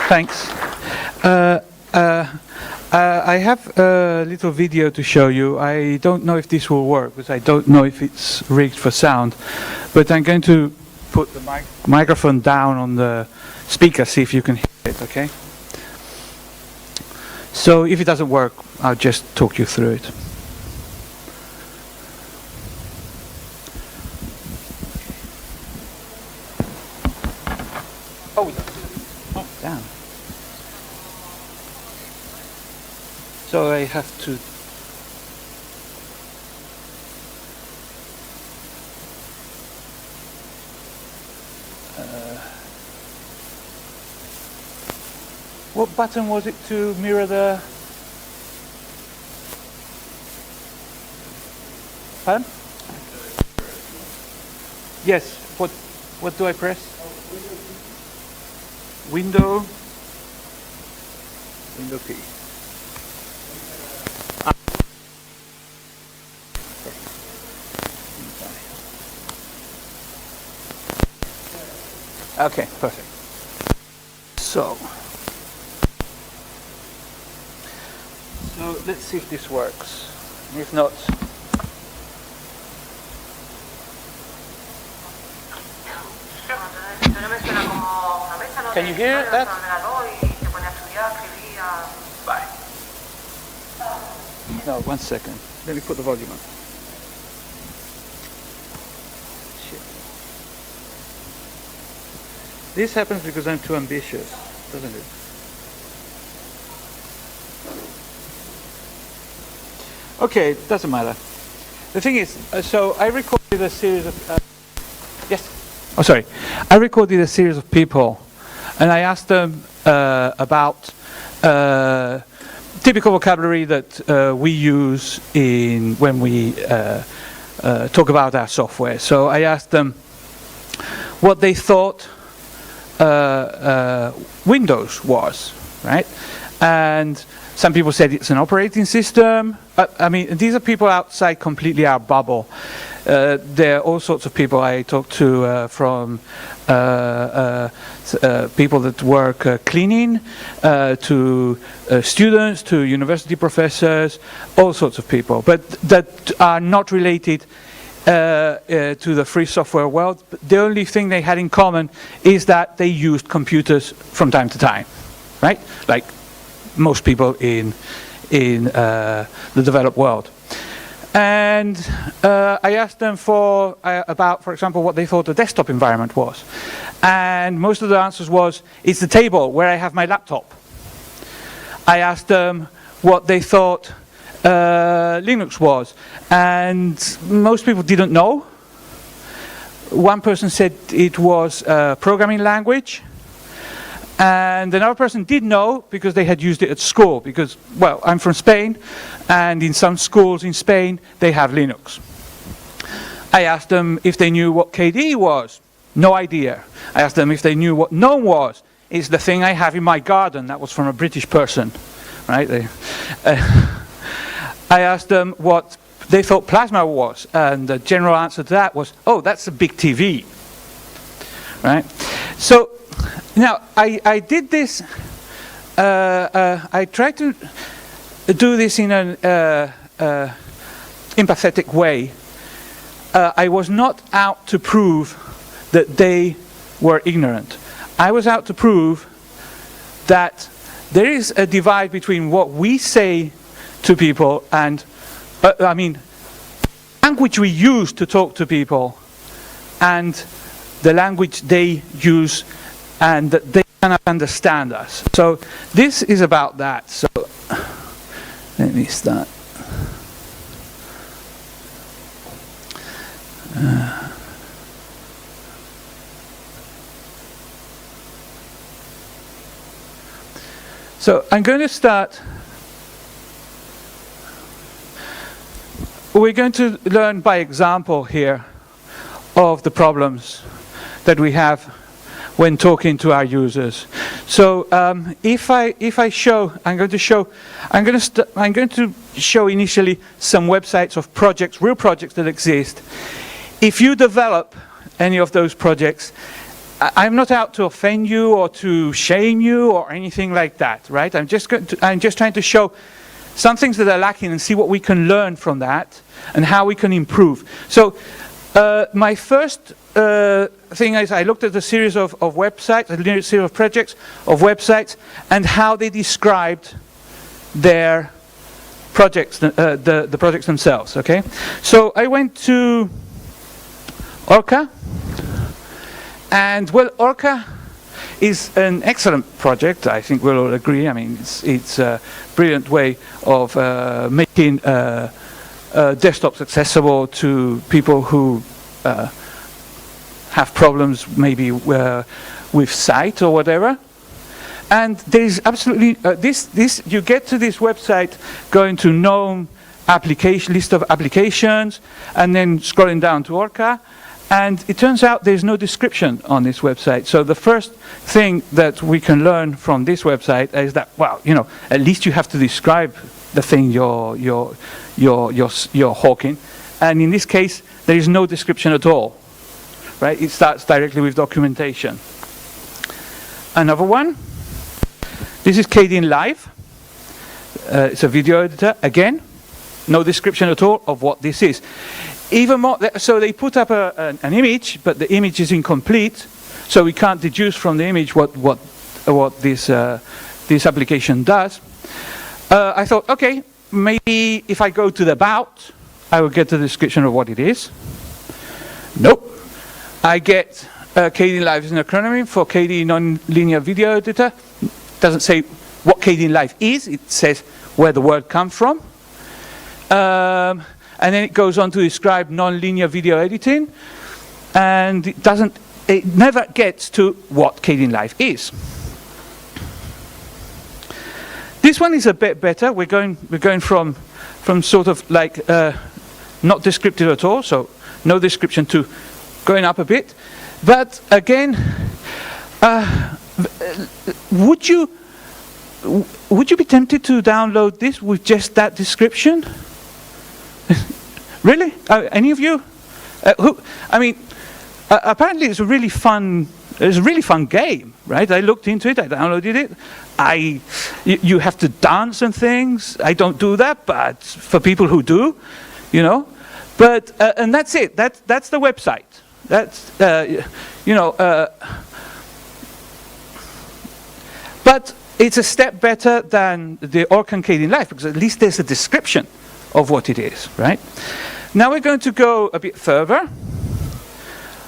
Thanks. I have a little video to show you. I don't know if this will work, because I don't know if it's rigged for sound. But I'm going to put the microphone down on the speaker, see if you can hear it, okay? So if it doesn't work, I'll just talk you through it. Oh, damn. So I have to... what button was it to mirror the... Pardon? Yes, what do I press? Window P. Okay, perfect. So let's see if this works. If not, can you hear that? Bye. No, 1 second. Let me put the volume on. Shit. This happens because I'm too ambitious, doesn't it? Okay, doesn't matter. The thing is, so I recorded a series of... yes? Oh, sorry. I recorded a series of people, and I asked them about typical vocabulary that we use when we talk about our software. So I asked them what they thought Windows was, right? And some people said it's an operating system. I mean, these are people outside completely our bubble. There are all sorts of people I talk to from people that work cleaning, to students, to university professors, all sorts of people, but that are not related to the free software world. The only thing they had in common is that they used computers from time to time, right? Like most people in the developed world. And I asked them about, for example, what they thought the desktop environment was. And most of the answers was, it's the table where I have my laptop. I asked them what they thought Linux was. And most people didn't know. One person said it was a programming language. And another person did know because they had used it at school, because, well, I'm from Spain, and in some schools in Spain they have Linux. I asked them if they knew what KDE was. No idea. I asked them if they knew what GNOME was. It's the thing I have in my garden. That was from a British person, right? I asked them what they thought Plasma was, and the general answer to that was, oh, that's a big TV, right? So now, I did this, I tried to do this in an empathetic way. I was not out to prove that they were ignorant. I was out to prove that there is a divide between what we say to people and, I mean, language we use to talk to people and the language they use and that they cannot understand us. So this is about that. So let me start. So I'm going to start. We're going to learn by example here of the problems that we have when talking to our users. So if I show, I'm going to show initially some websites of projects, real projects that exist. If you develop any of those projects, I'm not out to offend you or to shame you or anything like that, right? I'm just trying to show some things that are lacking and see what we can learn from that and how we can improve. So my first thing is I looked at a series of websites, a series of projects of websites, and how they described their projects, the projects themselves. Okay, so I went to Orca, and well, Orca is an excellent project. I think we'll all agree. I mean, it's a brilliant way of making desktops accessible to people who have problems maybe with sight or whatever. And there's absolutely this you get to this website going to known list of applications and then scrolling down to Orca, and it turns out there's no description on this website. So the first thing that we can learn from this website is that, well, you know, at least you have to describe the thing you're hawking, and in this case there is no description at all, right? It starts directly with documentation. Another one, this is Kdenlive. It's a video editor. Again, no description at all of what this is. Even more, so they put up an image, but the image is incomplete, so we can't deduce from the image what this application does. I thought, okay, maybe if I go to the about, I will get the description of what it is. Nope. I get Kdenlive is an acronym for KD Non-Linear Video Editor. Doesn't say what Kdenlive is, it says where the word comes from. And then it goes on to describe non-linear video editing, and it never gets to what Kdenlive is. This one is a bit better. We're going from sort of like not descriptive at all, so no description, to going up a bit. But again, would you be tempted to download this with just that description? Really? Any of you? I mean, apparently it's a really fun game, right? I looked into it, I downloaded it. You have to dance and things. I don't do that, but for people who do, you know. But and that's it. That's the website. That's you know. But it's a step better than the Orca and Kdenlive, because at least there's a description of what it is, right? Now we're going to go a bit further.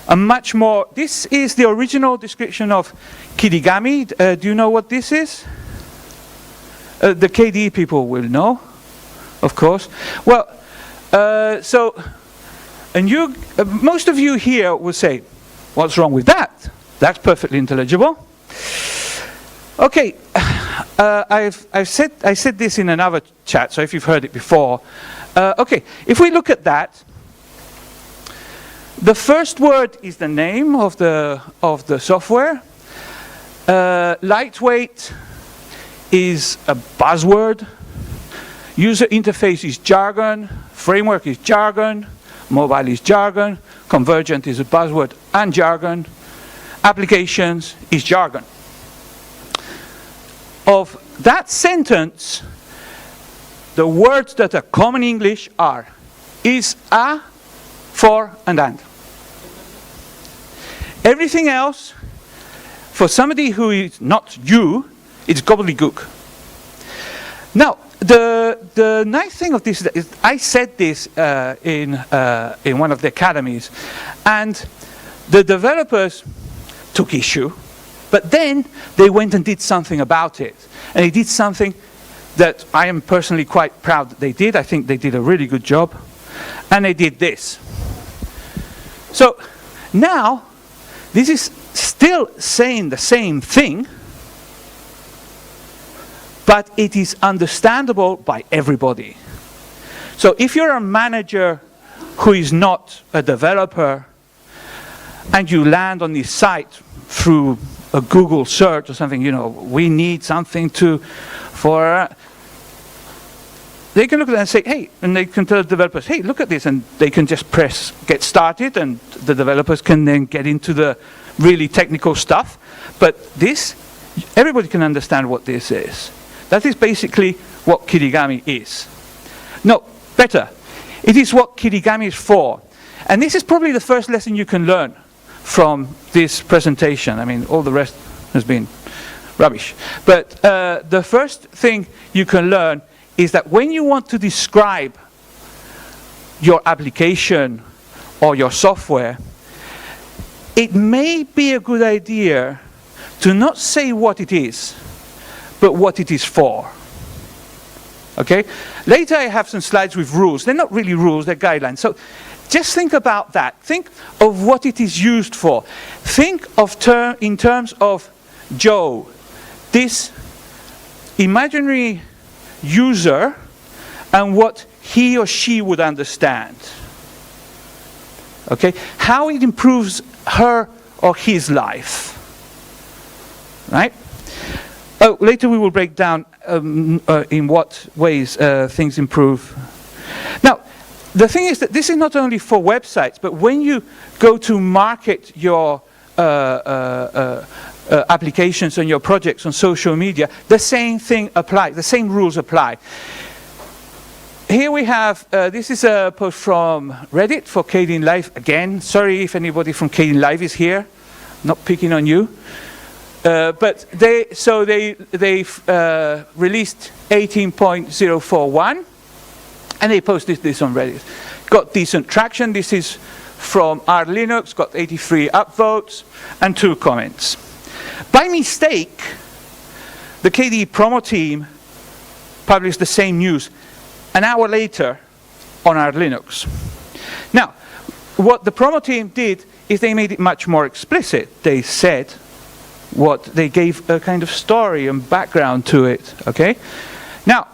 A much more, this is the original description of Kirigami. Do you know what this is? The KDE people will know, of course. Well, and you, most of you here will say, what's wrong with that? That's perfectly intelligible. Okay, I said this in another chat, so if you've heard it before. Okay, if we look at that, the first word is the name of the software. Lightweight is a buzzword. User interface is jargon. Framework is jargon. Mobile is jargon. Convergent is a buzzword and jargon. Applications is jargon. Of that sentence, the words that are common in English are is, a, for, and. Everything else, for somebody who is not you, it's gobbledygook. Now, the nice thing of this is I said this in one of the academies, and the developers took issue, but then they went and did something about it. And they did something that I am personally quite proud that they did. I think they did a really good job. And they did this. So now, this is still saying the same thing, but it is understandable by everybody. So if you're a manager who is not a developer, and you land on this site through a Google search or something, you know, we need something for they can look at that and say, hey, and they can tell the developers, hey, look at this, and they can just press get started, and the developers can then get into the really technical stuff. But this, everybody can understand what this is. That is basically what Kirigami is. No, better. It is what Kirigami is for. And this is probably the first lesson you can learn from this presentation. I mean, all the rest has been rubbish. But the first thing you can learn is that when you want to describe your application or your software, it may be a good idea to not say what it is, but what it is for. Okay? Later I have some slides with rules. They're not really rules, they're guidelines. So just think about that. Think of what it is used for. Think of in terms of Joe, this imaginary user, and what he or she would understand. Okay? How it improves her or his life. Right? Oh, later we will break down in what ways things improve. Now, the thing is that this is not only for websites, but when you go to market your applications and your projects on social media, the same thing applies, the same rules apply. Here we have, this is a post from Reddit for Kdenlive. Again, sorry if anybody from Kdenlive is here, not picking on you. But they released 18.041, and they posted this on Reddit. Got decent traction. This is from R Linux, got 83 upvotes and 2 comments. By mistake, the KDE promo team published the same news an hour later on R Linux. Now, what the promo team did is they made it much more explicit. They said what they gave a kind of story and background to it. Okay. Now,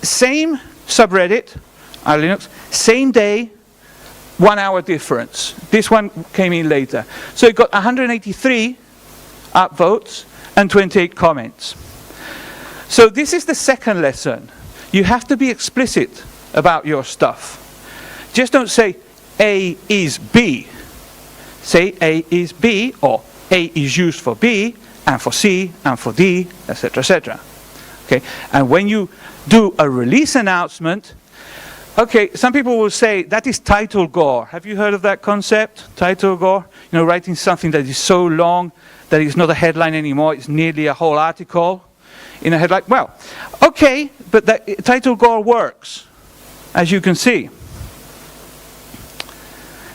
same subreddit, R Linux, same day, 1 hour difference. This one came in later. So it got 183 upvotes and 28 comments. So this is the second lesson. You have to be explicit about your stuff. Just don't say A is B. Say A is B, or A is used for B, and for C, and for D, etc., etc. Okay? And when you do a release announcement, okay, some people will say that is title gore. Have you heard of that concept, title gore? You know, writing something that is so long that it's not a headline anymore, it's nearly a whole article in a headline. Well, okay, but that title gore works, as you can see.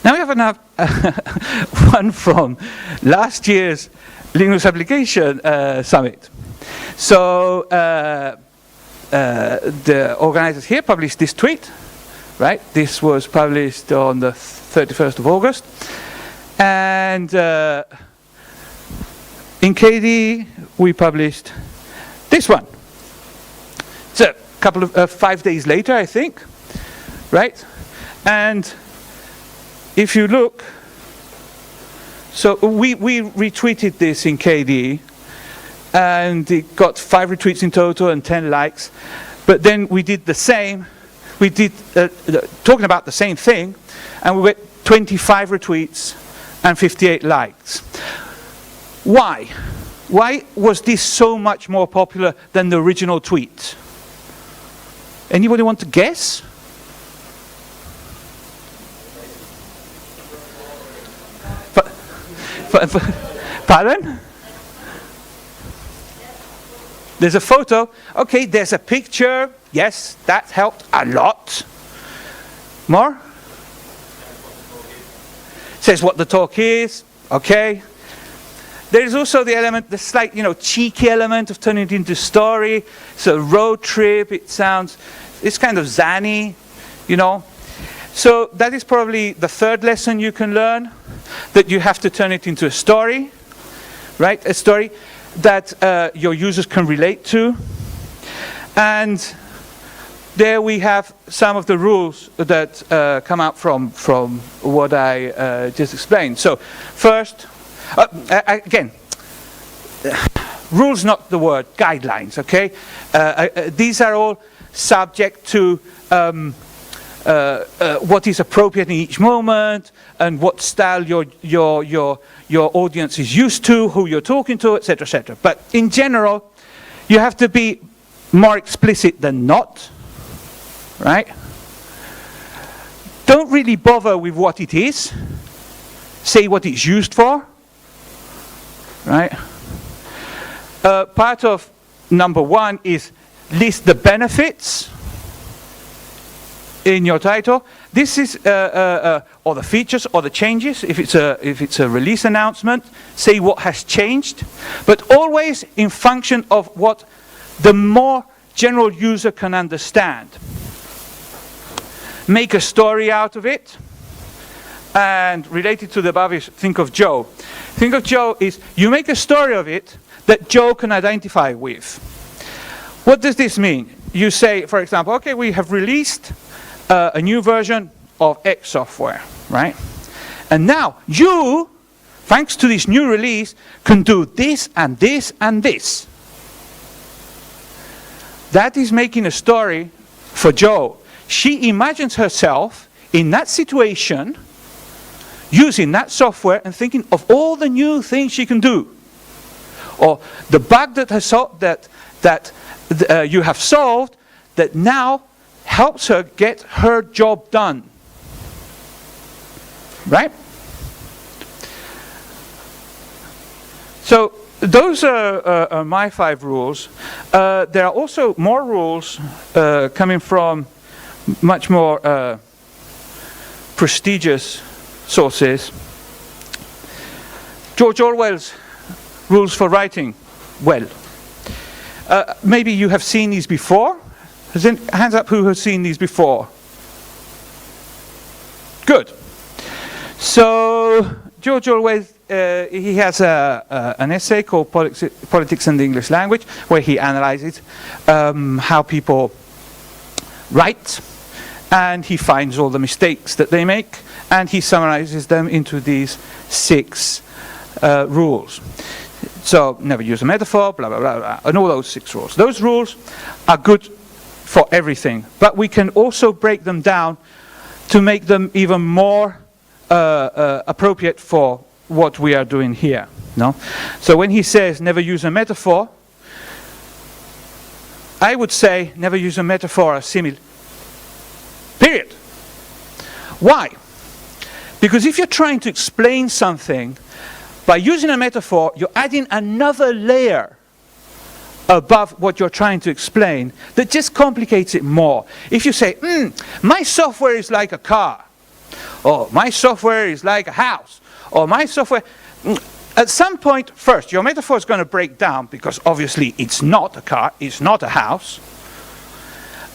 Now we have another one from last year's Linux Application Summit. So the organizers here published this tweet, right? This was published on the 31st of August. And in KDE, we published this one. It's a couple of 5 days later, I think, right? And if you look, so we retweeted this in KDE, and it got 5 retweets in total and 10 likes. But then we did the same. We did talking about the same thing, and we got 25 retweets and 58 likes. Why? Why was this so much more popular than the original tweet? Anybody want to guess? Pardon? There's a photo. Okay, there's a picture. Yes, that helped a lot. More? Says what the talk is. Okay. There is also the element, the slight, cheeky element of turning it into story. It's a road trip. It's kind of zany, So that is probably the third lesson you can learn, that you have to turn it into a story, right? A story that your users can relate to. And there we have some of the rules that come out from what I just explained. So first, again, rules not the word, guidelines, okay? These are all subject to what is appropriate in each moment and what style your audience is used to, who you're talking to, etc., etc. But in general, you have to be more explicit than not, right? Don't really bother with what it is. Say what it's used for, right? Part of number 1 is list the benefits in your title. This is or the features or the changes. If it's a release announcement, say what has changed, but always in function of what the more general user can understand. Make a story out of it. And related to the above is think of Joe. Think of Joe is you make a story of it that Joe can identify with. What does this mean? You say, for example, okay, we have released a new version of X software, right? And now you, thanks to this new release, can do this and this and this. That is making a story for Joe. She imagines herself in that situation, using that software and thinking of all the new things she can do. Or the bug that you have solved that now helps her get her job done. Right? So those are my 5 rules. There are also more rules coming from much more prestigious sources. George Orwell's rules for writing. Well, maybe you have seen these before. Hands up who has seen these before. Good. So George Orwell, he has an essay called Politics and the English Language, where he analyzes how people write, and he finds all the mistakes that they make, and he summarizes them into these 6 rules. So never use a metaphor, blah, blah, blah, blah, and all those 6 rules. Those rules are good for everything, but we can also break them down to make them even more appropriate for what we are doing here. No? So when he says never use a metaphor, I would say never use a metaphor or simile. Period. Why? Because if you're trying to explain something by using a metaphor, you're adding another layer above what you're trying to explain that just complicates it more. If you say, my software is like a car, or my software is like a house, or my software... At some point, first, your metaphor is going to break down because obviously it's not a car, it's not a house.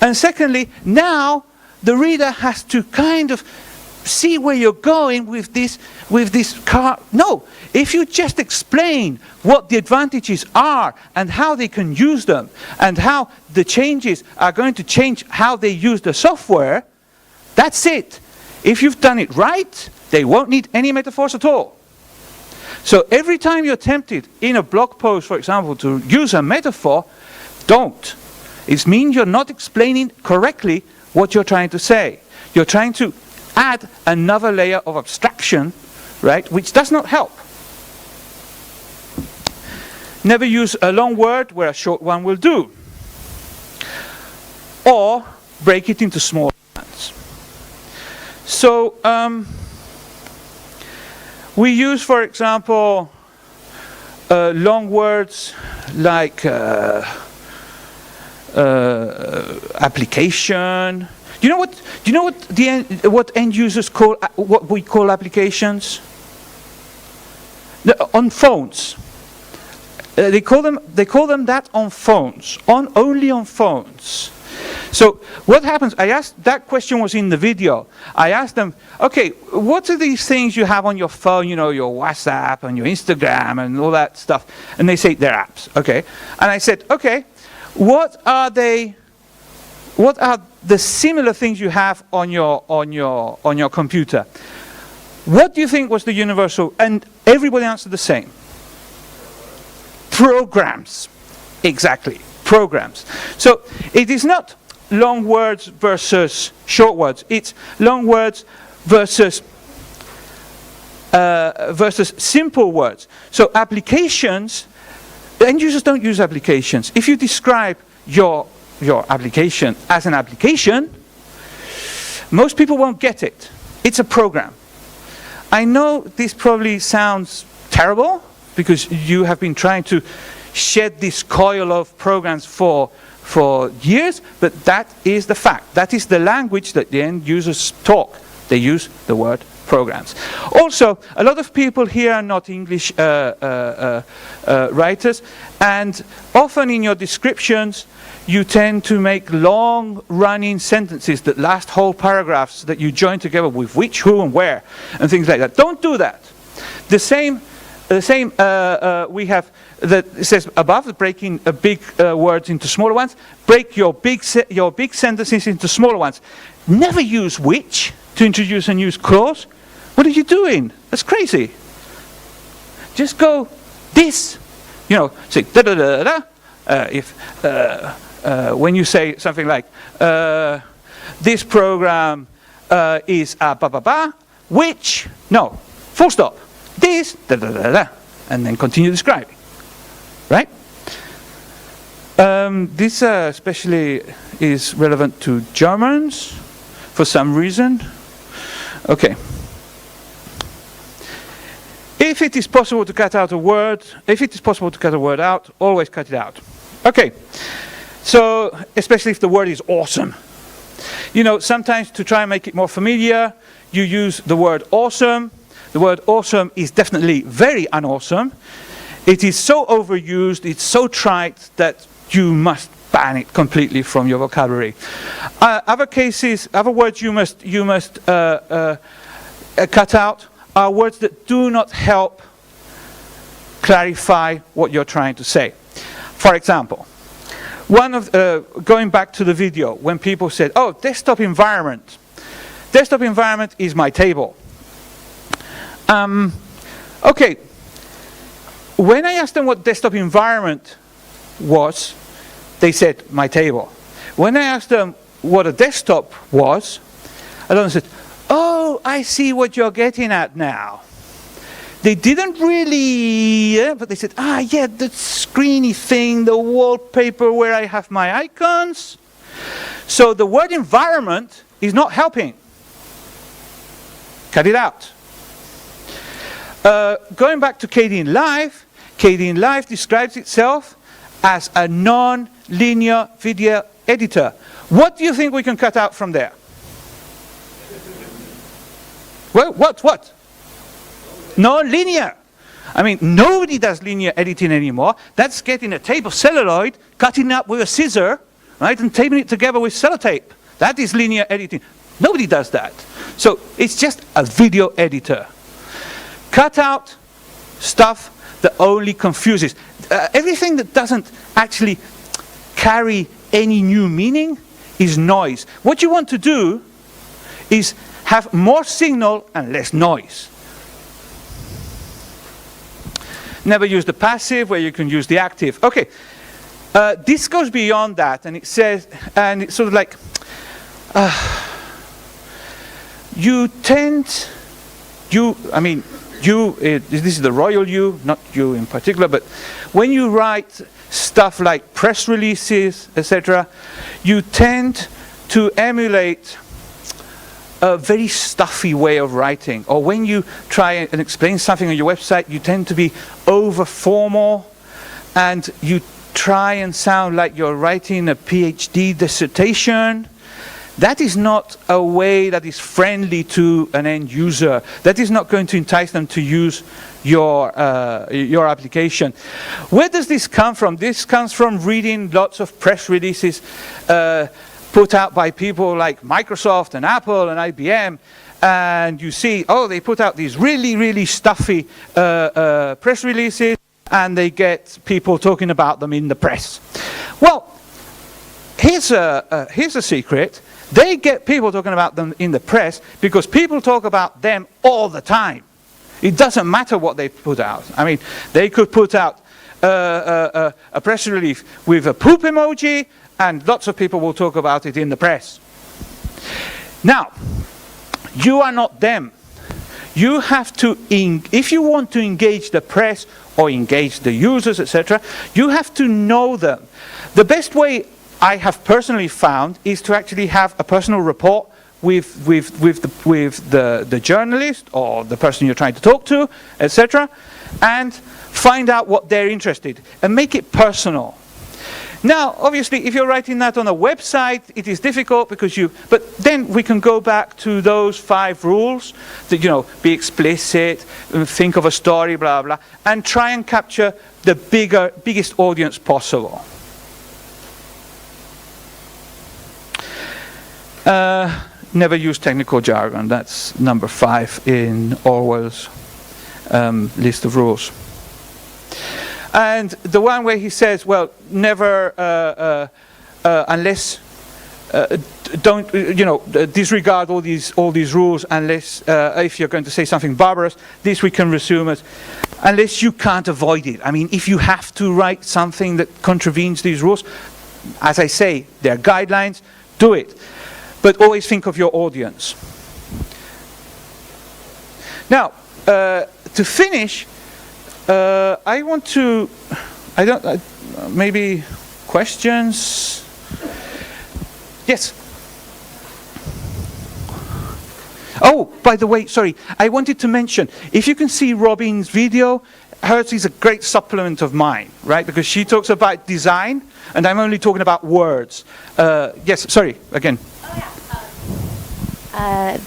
And secondly, now the reader has to kind of see where you're going with this car. No, if you just explain what the advantages are and how they can use them and how the changes are going to change how they use the software, that's it. If you've done it right, they won't need any metaphors at all. So every time you're tempted in a blog post, for example, to use a metaphor, don't. It means you're not explaining correctly what you're trying to say. You're trying to add another layer of abstraction, right, which does not help. Never use a long word where a short one will do. Or break it into small parts. So, we use, for example, long words like application. Do you know what end users call what we call applications? On phones, they call them that on phones. Only on phones. So what happens, that question was in the video. I asked them, okay, what are these things you have on your phone, you know, your WhatsApp and your Instagram and all that stuff? And they say they're apps, okay. And I said, okay, what are the similar things you have on your computer? What do you think was the universal? And everybody answered the same. Programs. Exactly. Programs. So it is not long words versus short words. It's long words versus simple words. So applications, end users don't use applications. If you describe your application as an application, most people won't get it. It's a program. I know this probably sounds terrible because you have been trying to shed this coil of programs for years, but that is the fact. That is the language that the end users talk. They use the word programs. Also, a lot of people here are not English writers, and often in your descriptions you tend to make long-running sentences that last whole paragraphs that you join together with which, who, and where, and things like that. Don't do that. The same we have that it says above, breaking big words into smaller ones. Break your big sentences into smaller ones. Never use which to introduce a new clause. What are you doing? That's crazy. Just go this. You know, say da da da da. When you say something like this program is a ba ba ba, which no, full stop. This da da da da, and then continue describing. Right? This especially is relevant to Germans for some reason. Okay. If it is possible to cut out a word, out, always cut it out. Okay. So, especially if the word is awesome. You know, sometimes to try and make it more familiar, you use the word awesome. The word awesome is definitely very unawesome. It is so overused, it's so trite that you must ban it completely from your vocabulary. Other cases, other words you must cut out are words that do not help clarify what you're trying to say. For example, going back to the video, when people said, oh, desktop environment. Desktop environment is my table. Okay. When I asked them what desktop environment was, they said, my table. When I asked them what a desktop was, another said, oh, I see what you're getting at now. They didn't really, but they said, yeah, the screeny thing, the wallpaper where I have my icons. So the word environment is not helping. Cut it out. Going back to Kdenlive, Kdenlive describes itself as a non-linear video editor. What do you think we can cut out from there? Well, what? Non-linear. I mean, nobody does linear editing anymore. That's getting a tape of celluloid, cutting it up with a scissor, right, and taping it together with sellotape. That is linear editing. Nobody does that. So it's just a video editor. Cut out stuff that only confuses. Everything that doesn't actually carry any new meaning is noise. What you want to do is have more signal and less noise. Never use the passive where you can use the active. Okay, this goes beyond that, and it says, and it's sort of like, this is the royal you, not you in particular, but when you write stuff like press releases, etc., you tend to emulate a very stuffy way of writing. Or when you try and explain something on your website, you tend to be over formal, and you try and sound like you're writing a PhD dissertation. That is not a way that is friendly to an end user. That is not going to entice them to use your application. Where does this come from? This comes from reading lots of press releases put out by people like Microsoft and Apple and IBM, and you see, oh, they put out these really, really stuffy press releases, and they get people talking about them in the press. Well, here's a secret. They get people talking about them in the press because people talk about them all the time. It doesn't matter what they put out. I mean, they could put out a press release with a poop emoji, and lots of people will talk about it in the press. Now, you are not them. You have to, if you want to engage the press or engage the users, etc., you have to know them. The best way I have personally found is to actually have a personal rapport with the journalist or the person you're trying to talk to, etc., and find out what they're interested in and make it personal. Now, obviously, if you're writing that on a website, it is difficult because but then we can go back to those 5 rules that, be explicit, think of a story, blah, blah, and try and capture the biggest audience possible. Never use technical jargon. That's number 5 in Orwell's list of rules. And the one where he says, well, never, unless, don't, disregard all these rules unless, if you're going to say something barbarous, this we can resume as, unless you can't avoid it. I mean, if you have to write something that contravenes these rules, as I say, there are guidelines, do it. But always think of your audience. Now, to finish, I want to, maybe questions? Yes. Oh, by the way, sorry, I wanted to mention, if you can see Robin's video, hers is a great supplement of mine, right? Because she talks about design, and I'm only talking about words. Yes, sorry, again.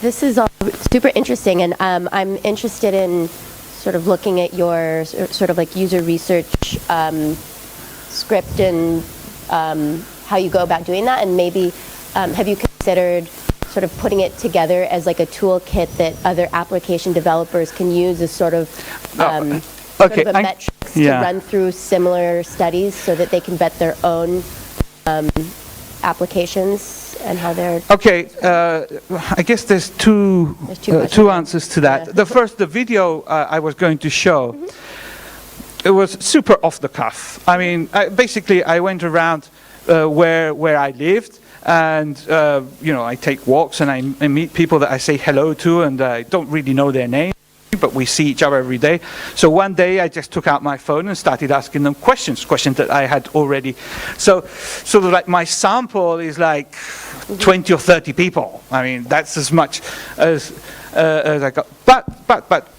This is all super interesting, and I'm interested in sort of looking at your sort of like user research script and how you go about doing that, and maybe have you considered sort of putting it together as like a toolkit that other application developers can use as sort of okay, sort of a metrics to run through similar studies so that they can vet their own applications and how they're... Okay, I guess there's two answers to that. Yeah. The first, the video I was going to show, it was super off the cuff. I mean, basically I went around where I lived, and I take walks and I meet people that I say hello to, and I don't really know their name, but we see each other every day. So one day I just took out my phone and started asking them questions that I had already. So sort of like my sample is like 20 or 30 people. I mean, that's as much as I got. But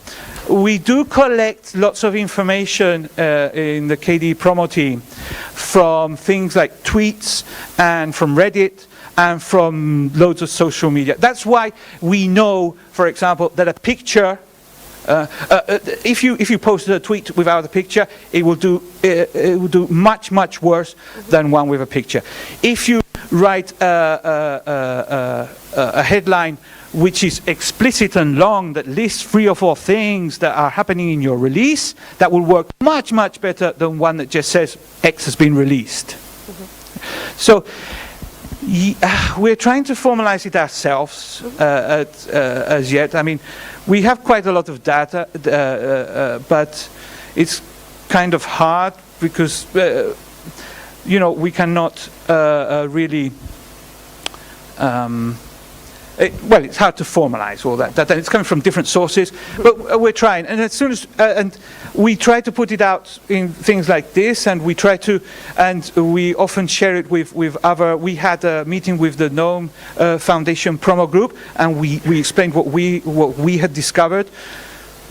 we do collect lots of information in the KDE promo team from things like tweets and from Reddit and from loads of social media. That's why we know, for example, that a picture, if you post a tweet without a picture, it will do much worse than one with a picture. If you write a headline which is explicit and long, that lists 3 or 4 things that are happening in your release, that will work much better than one that just says X has been released. So we're trying to formalize it ourselves as yet. I mean, we have quite a lot of data, but it's kind of hard because we cannot really. Well, it's hard to formalize all that. It's coming from different sources, but we're trying. And as soon as and we try to put it out in things like this, and we try to, and we often share it with other. We had a meeting with the GNOME Foundation promo group, and we explained what we had discovered.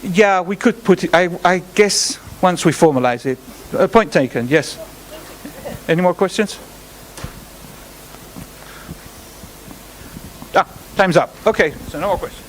Yeah, we could put it. I guess once we formalize it. Point taken. Yes. Any more questions? Time's up. Okay, so no more questions.